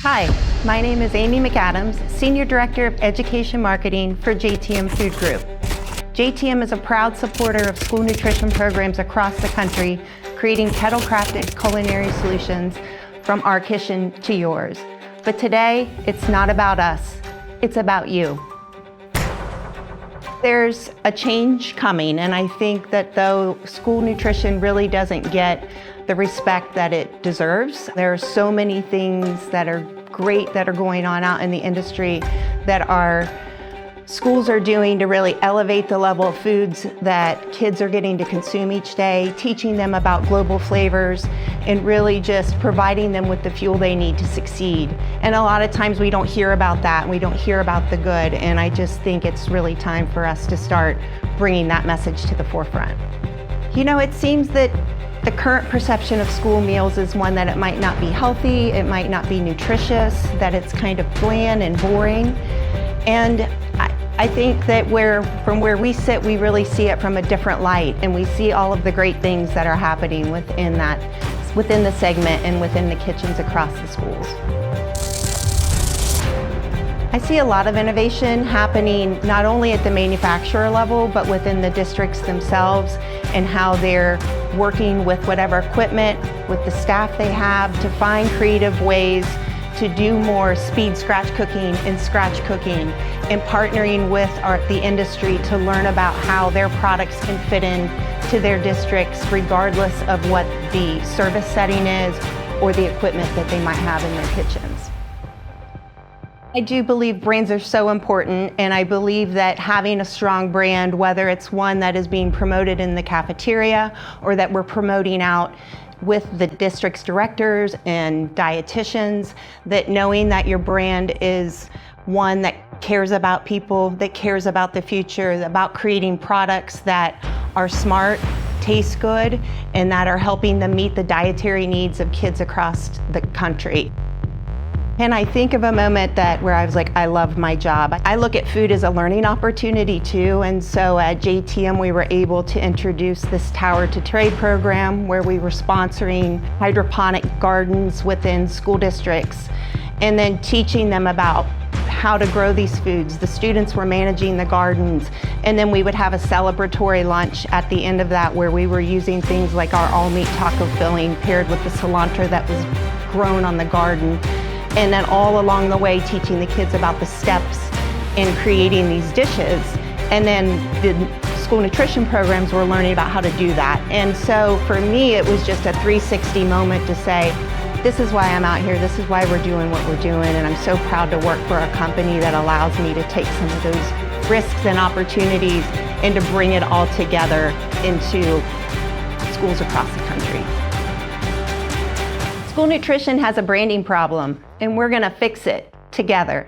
Hi, my name is Amy McAdams, Senior Director of Education Marketing for JTM Food Group. JTM is a proud supporter of school nutrition programs across the country, creating kettle-crafted culinary solutions from our kitchen to yours. But today, it's not about us, it's about you. There's a change coming, and I think that though school nutrition really doesn't get the respect that it deserves, there are so many things that are great that are going on out in the industry that our schools are doing to really elevate the level of foods that kids are getting to consume each day, teaching them about global flavors, and really just providing them with the fuel they need to succeed. And a lot of times we don't hear about that, and we don't hear about the good, and I just think it's really time for us to start bringing that message to the forefront. You know, it seems that the current perception of school meals is one that it might not be healthy, it might not be nutritious, that it's kind of bland and boring. And I think that from where we sit, we really see it from a different light, and we see all of the great things that are happening within the segment and within the kitchens across the schools. I see a lot of innovation happening not only at the manufacturer level, but within the districts themselves and how they're working with whatever equipment, with the staff they have to find creative ways to do more speed scratch cooking and scratch cooking, and partnering with the industry to learn about how their products can fit in to their districts regardless of what the service setting is or the equipment that they might have in their kitchens. I do believe brands are so important, and I believe that having a strong brand, whether it's one that is being promoted in the cafeteria or that we're promoting out with the district's directors and dietitians, that knowing that your brand is one that cares about people, that cares about the future, about creating products that are smart, taste good, and that are helping them meet the dietary needs of kids across the country. And I think of a moment where I was like, I love my job. I look at food as a learning opportunity too, and so at JTM we were able to introduce this Tower to Trade program where we were sponsoring hydroponic gardens within school districts and then teaching them about how to grow these foods. The students were managing the gardens, and then we would have a celebratory lunch at the end of that where we were using things like our all-meat taco filling paired with the cilantro that was grown on the garden. And then all along the way teaching the kids about the steps in creating these dishes. And then the school nutrition programs were learning about how to do that. And so for me, it was just a 360 moment to say, this is why I'm out here, this is why we're doing what we're doing, and I'm so proud to work for a company that allows me to take some of those risks and opportunities and to bring it all together into schools across the country. School nutrition has a branding problem, and we're gonna fix it together.